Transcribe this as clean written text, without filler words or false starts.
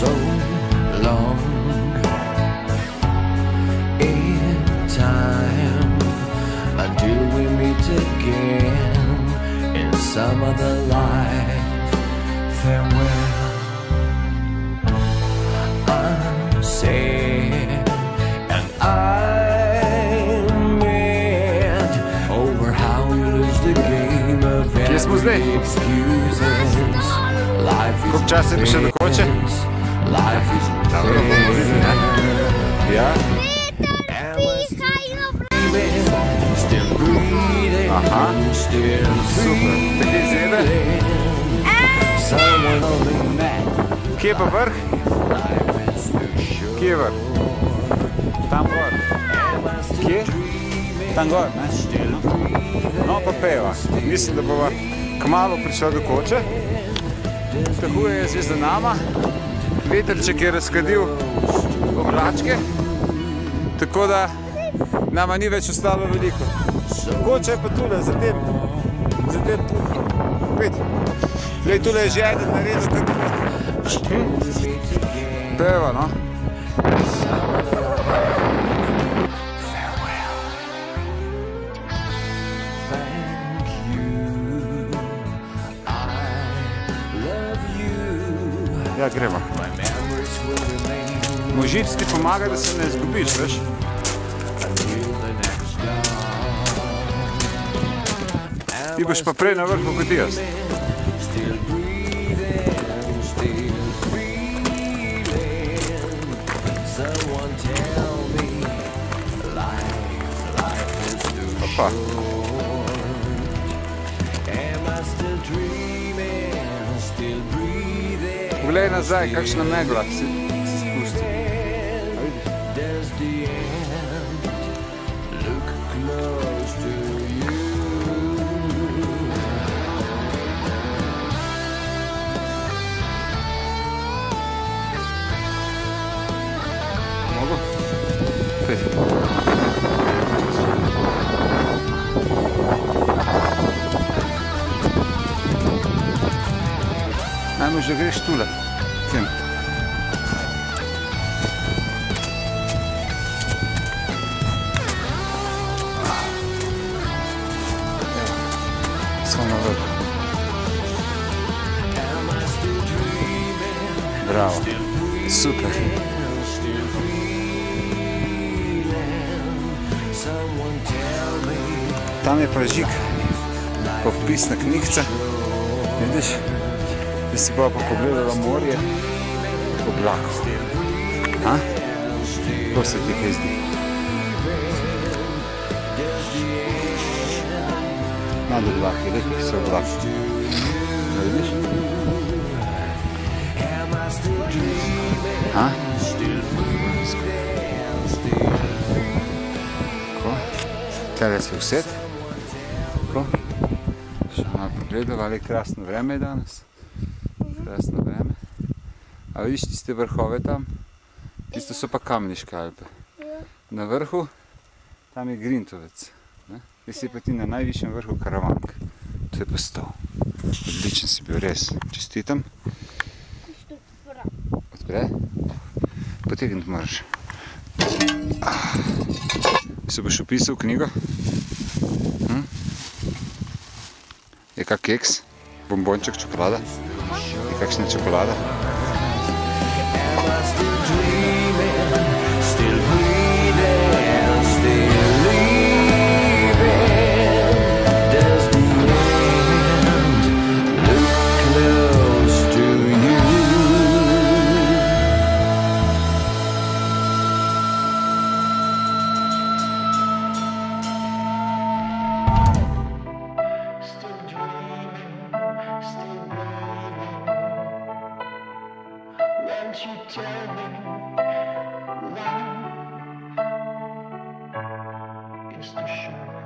so long in time until we meet again in some other life. Farewell. I'm sad and I'm mad over how we lose the game of every excuses. Life is Koliko časa bi še do Koče? Life is Dobro, bomo videli, ne? Ja? still breathing. Aha. Still Super. Tako izgleda? someone only met. Kje je pa vrh? Kje je vrh? Tam gor. Kje? Tam gor, ne? No, pa peva. Mislim, da bova kmalu prišla do Koče. Tahuje je že za nama. Vetrček je razkadil oblačke. Tako da nama ni več ostalo veliko. Koča je pa tule, za tem puhom. Pet. Glej, tule je že eden naredil tako. Peva, no. Ja, gremo. Možic ti pomaga, da se ne izgubiš, veš? Ti boš pa prej na vrhu kot jaz. Opa. Poglej nazaj, kakšna megla se spusti. Mogo? Pet. Najmož, da greš tule. Tem. Smo na vrhu. Bravo. Super. Tam je pa žig, pa vpisna knjigca. Vidiš? Da si pa pogledala morje oblakov. Ha? Kako se ti kaj zdi? Nad oblaki, lepih so oblaki. Vidiš? Ha? Tako. Tele se used. Tako. Še malo pogledala, ali krasno vreme je danes. Krasno vreme. A vidiš tiste vrhove tam? Tiste so pa Kamniške Alpe. Na vrhu, tam je Grintovec. Ti si pa ti na najvišjem vrhu Karavank. To je pa stol. Odličen si bil, res. Čestitam. Odpre? Potegniti moraš. Se boš upisal v knjigo? Je kak keks? Bombonček, čokolada? Je kakšna čokolada? Won't you tell me why is the show?